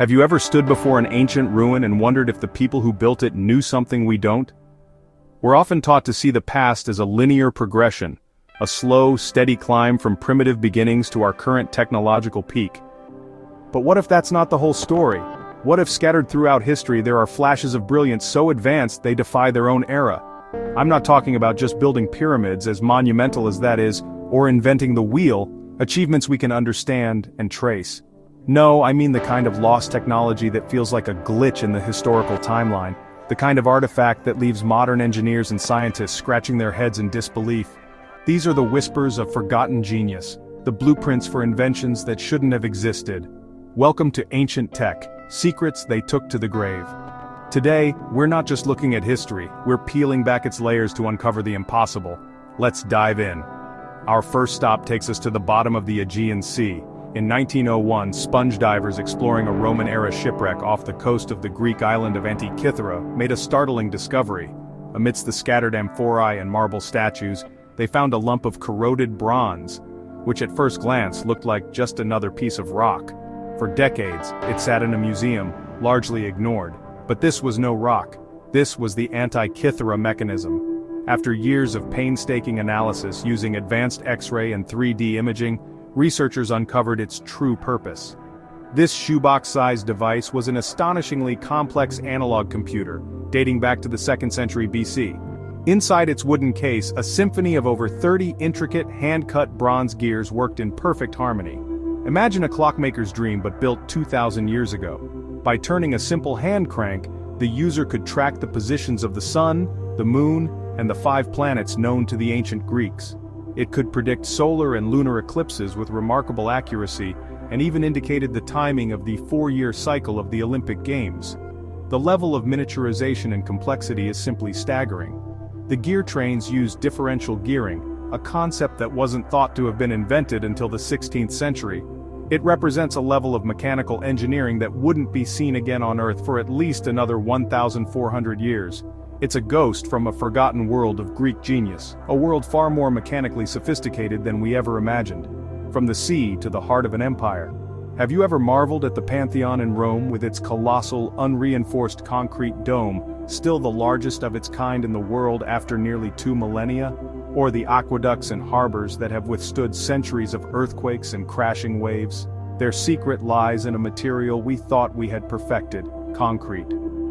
Have you ever stood before an ancient ruin and wondered if the people who built it knew something we don't? We're often taught to see the past as a linear progression, a slow, steady climb from primitive beginnings to our current technological peak. But what if that's not the whole story? What if scattered throughout history there are flashes of brilliance so advanced they defy their own era? I'm not talking about just building pyramids, as monumental as that is, or inventing the wheel, achievements we can understand and trace. No, I mean the kind of lost technology that feels like a glitch in the historical timeline, the kind of artifact that leaves modern engineers and scientists scratching their heads in disbelief. These are the whispers of forgotten genius, the blueprints for inventions that shouldn't have existed. Welcome to Ancient Tech, secrets they took to the grave. Today, we're not just looking at history, we're peeling back its layers to uncover the impossible. Let's dive in. Our first stop takes us to the bottom of the Aegean Sea. In 1901, sponge divers exploring a Roman-era shipwreck off the coast of the Greek island of Antikythera made a startling discovery. Amidst the scattered amphorae and marble statues, they found a lump of corroded bronze, which at first glance looked like just another piece of rock. For decades, it sat in a museum, largely ignored. But this was no rock. This was the Antikythera mechanism. After years of painstaking analysis using advanced X-ray and 3D imaging, researchers uncovered its true purpose. This shoebox-sized device was an astonishingly complex analog computer, dating back to the 2nd century BC. Inside its wooden case, a symphony of over 30 intricate, hand-cut bronze gears worked in perfect harmony. Imagine a clockmaker's dream but built 2,000 years ago. By turning a simple hand crank, the user could track the positions of the sun, the moon, and the 5 planets known to the ancient Greeks. It could predict solar and lunar eclipses with remarkable accuracy, and even indicated the timing of the 4-year cycle of the Olympic Games. The level of miniaturization and complexity is simply staggering. The gear trains use differential gearing, a concept that wasn't thought to have been invented until the 16th century. It represents a level of mechanical engineering that wouldn't be seen again on Earth for at least another 1,400 years. It's a ghost from a forgotten world of Greek genius, a world far more mechanically sophisticated than we ever imagined. From the sea to the heart of an empire. Have you ever marveled at the Pantheon in Rome with its colossal, unreinforced concrete dome, still the largest of its kind in the world after nearly 2 millennia? Or the aqueducts and harbors that have withstood centuries of earthquakes and crashing waves? Their secret lies in a material we thought we had perfected, concrete.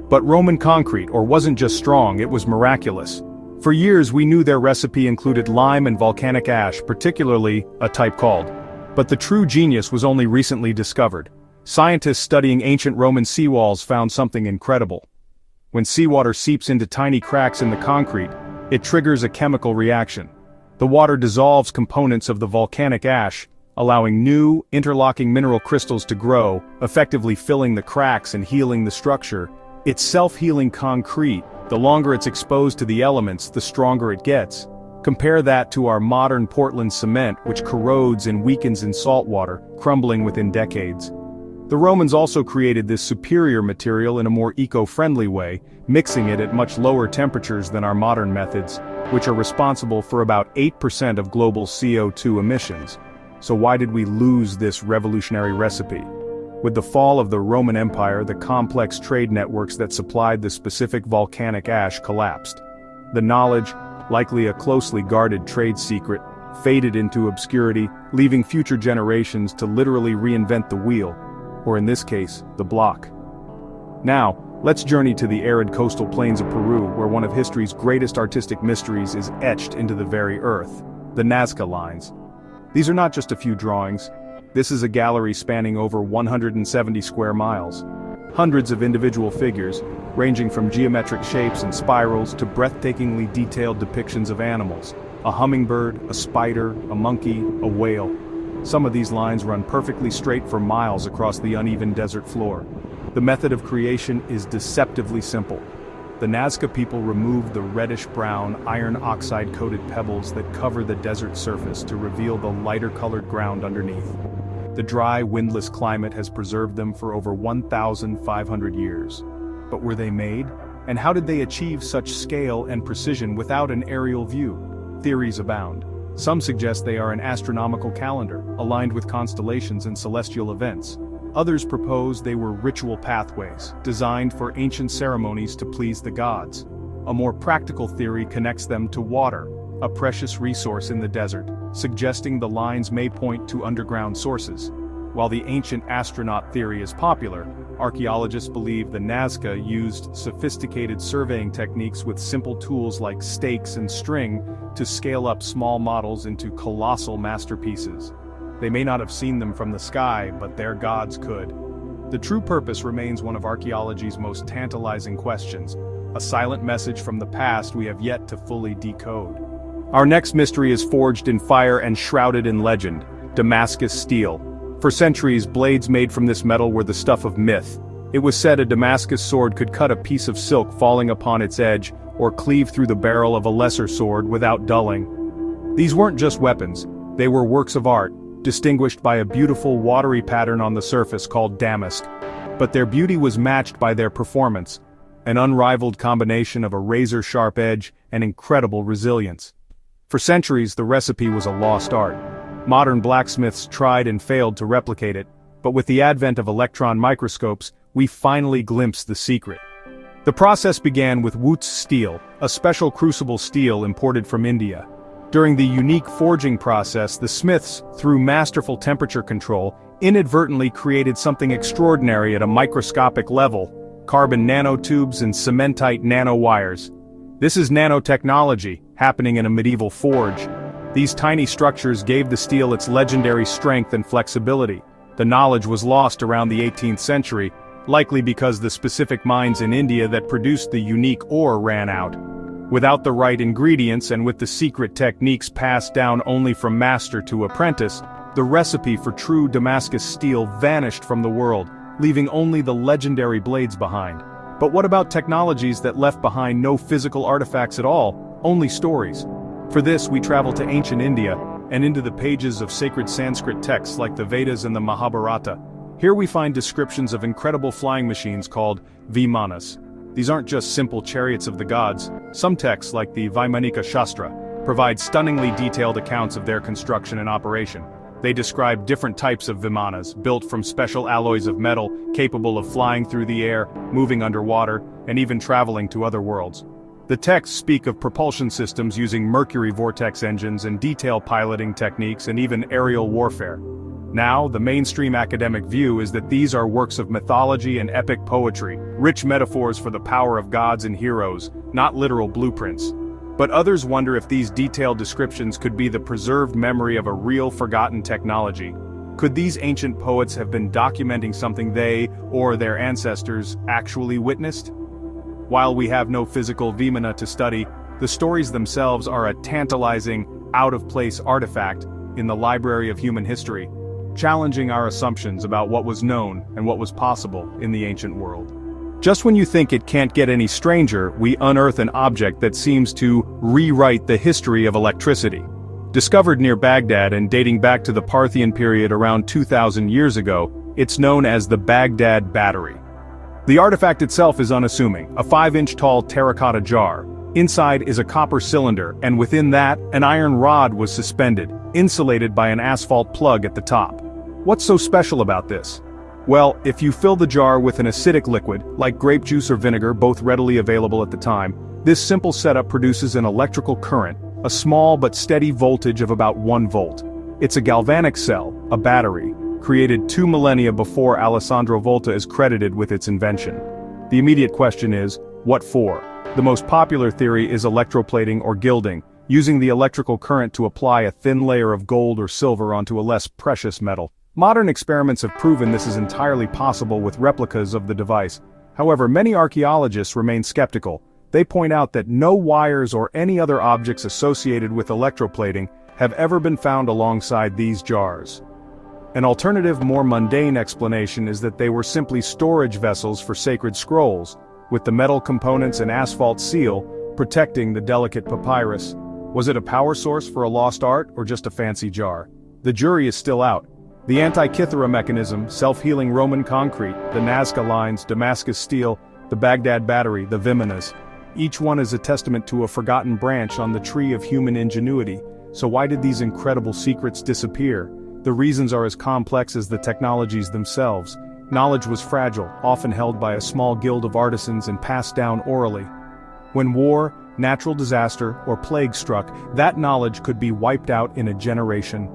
But Roman concrete wasn't just strong, it was miraculous. For years we knew their recipe included lime and volcanic ash, particularly a type called. But the true genius was only recently discovered. Scientists studying ancient Roman seawalls found something incredible. When seawater seeps into tiny cracks in the concrete, it triggers a chemical reaction. The water dissolves components of the volcanic ash, allowing new, interlocking mineral crystals to grow, effectively filling the cracks and healing the structure. It's self-healing concrete. The longer it's exposed to the elements, the stronger it gets. Compare that to our modern Portland cement, which corrodes and weakens in salt water, crumbling within decades. The Romans also created this superior material in a more eco-friendly way, mixing it at much lower temperatures than our modern methods, which are responsible for about 8% of global CO2 emissions. So why did we lose this revolutionary recipe? With the fall of the Roman Empire, the complex trade networks that supplied the specific volcanic ash collapsed. The knowledge, likely a closely guarded trade secret, faded into obscurity, leaving future generations to literally reinvent the wheel, or in this case, the block. Now, let's journey to the arid coastal plains of Peru, where one of history's greatest artistic mysteries is etched into the very earth, the Nazca lines. These are not just a few drawings. This is a gallery spanning over 170 square miles. Hundreds of individual figures, ranging from geometric shapes and spirals to breathtakingly detailed depictions of animals. A hummingbird, a spider, a monkey, a whale. Some of these lines run perfectly straight for miles across the uneven desert floor. The method of creation is deceptively simple. The Nazca people removed the reddish-brown, iron oxide-coated pebbles that cover the desert surface to reveal the lighter-colored ground underneath. The dry, windless climate has preserved them for over 1,500 years. But were they made? And how did they achieve such scale and precision without an aerial view? Theories abound. Some suggest they are an astronomical calendar, aligned with constellations and celestial events. Others propose they were ritual pathways, designed for ancient ceremonies to please the gods. A more practical theory connects them to water, a precious resource in the desert, suggesting the lines may point to underground sources. While the ancient astronaut theory is popular, archaeologists believe the Nazca used sophisticated surveying techniques with simple tools like stakes and string to scale up small models into colossal masterpieces. They may not have seen them from the sky, but their gods could. The true purpose remains one of archaeology's most tantalizing questions, a silent message from the past we have yet to fully decode. Our next mystery is forged in fire and shrouded in legend: Damascus steel. For centuries, blades made from this metal were the stuff of myth. It was said a Damascus sword could cut a piece of silk falling upon its edge, or cleave through the barrel of a lesser sword without dulling. These weren't just weapons, they were works of art, distinguished by a beautiful watery pattern on the surface called damask. But their beauty was matched by their performance, an unrivaled combination of a razor-sharp edge and incredible resilience. For centuries, the recipe was a lost art. Modern blacksmiths tried and failed to replicate it, but with the advent of electron microscopes, we finally glimpsed the secret. The process began with Wootz steel, a special crucible steel imported from India. During the unique forging process, the smiths, through masterful temperature control, inadvertently created something extraordinary at a microscopic level: carbon nanotubes and cementite nanowires. This is nanotechnology, happening in a medieval forge. These tiny structures gave the steel its legendary strength and flexibility. The knowledge was lost around the 18th century, likely because the specific mines in India that produced the unique ore ran out. Without the right ingredients and with the secret techniques passed down only from master to apprentice, the recipe for true Damascus steel vanished from the world, leaving only the legendary blades behind. But what about technologies that left behind no physical artifacts at all, only stories? For this, we travel to ancient India, and into the pages of sacred Sanskrit texts like the Vedas and the Mahabharata. Here we find descriptions of incredible flying machines called vimanas. These aren't just simple chariots of the gods. Some texts, like the Vaimanika Shastra, provide stunningly detailed accounts of their construction and operation. They describe different types of vimanas, built from special alloys of metal, capable of flying through the air, moving underwater, and even traveling to other worlds. The texts speak of propulsion systems using mercury vortex engines and detail piloting techniques and even aerial warfare. Now, the mainstream academic view is that these are works of mythology and epic poetry, rich metaphors for the power of gods and heroes, not literal blueprints. But others wonder if these detailed descriptions could be the preserved memory of a real forgotten technology. Could these ancient poets have been documenting something they, or their ancestors, actually witnessed? While we have no physical vimana to study, the stories themselves are a tantalizing, out-of-place artifact in the library of human history, challenging our assumptions about what was known and what was possible in the ancient world. Just when you think it can't get any stranger, we unearth an object that seems to rewrite the history of electricity. Discovered near Baghdad and dating back to the Parthian period around 2,000 years ago, it's known as the Baghdad Battery. The artifact itself is unassuming, a 5-inch tall terracotta jar. Inside is a copper cylinder, and within that, an iron rod was suspended, insulated by an asphalt plug at the top. What's so special about this? Well, if you fill the jar with an acidic liquid, like grape juice or vinegar, both readily available at the time, this simple setup produces an electrical current, a small but steady voltage of about 1 volt. It's a galvanic cell, a battery, created 2 millennia before Alessandro Volta is credited with its invention. The immediate question is, what for? The most popular theory is electroplating or gilding, using the electrical current to apply a thin layer of gold or silver onto a less precious metal. Modern experiments have proven this is entirely possible with replicas of the device. However, many archaeologists remain skeptical. They point out that no wires or any other objects associated with electroplating have ever been found alongside these jars. An alternative, more mundane explanation is that they were simply storage vessels for sacred scrolls, with the metal components and asphalt seal protecting the delicate papyrus. Was it a power source for a lost art or just a fancy jar? The jury is still out. The Antikythera mechanism, self-healing Roman concrete, the Nazca lines, Damascus steel, the Baghdad battery, the vimanas. Each one is a testament to a forgotten branch on the tree of human ingenuity. So why did these incredible secrets disappear? The reasons are as complex as the technologies themselves. Knowledge was fragile, often held by a small guild of artisans and passed down orally. When war, natural disaster, or plague struck, that knowledge could be wiped out in a generation.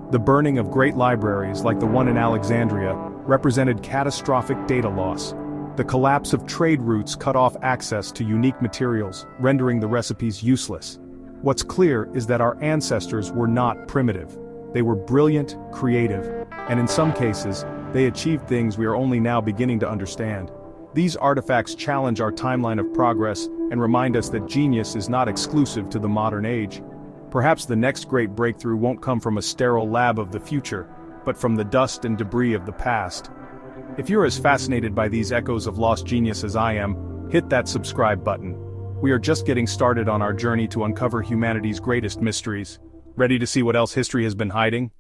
The burning of great libraries, like the one in Alexandria, represented catastrophic data loss. The collapse of trade routes cut off access to unique materials, rendering the recipes useless. What's clear is that our ancestors were not primitive. They were brilliant, creative, and in some cases, they achieved things we are only now beginning to understand. These artifacts challenge our timeline of progress and remind us that genius is not exclusive to the modern age. Perhaps the next great breakthrough won't come from a sterile lab of the future, but from the dust and debris of the past. If you're as fascinated by these echoes of lost genius as I am, hit that subscribe button. We are just getting started on our journey to uncover humanity's greatest mysteries. Ready to see what else history has been hiding?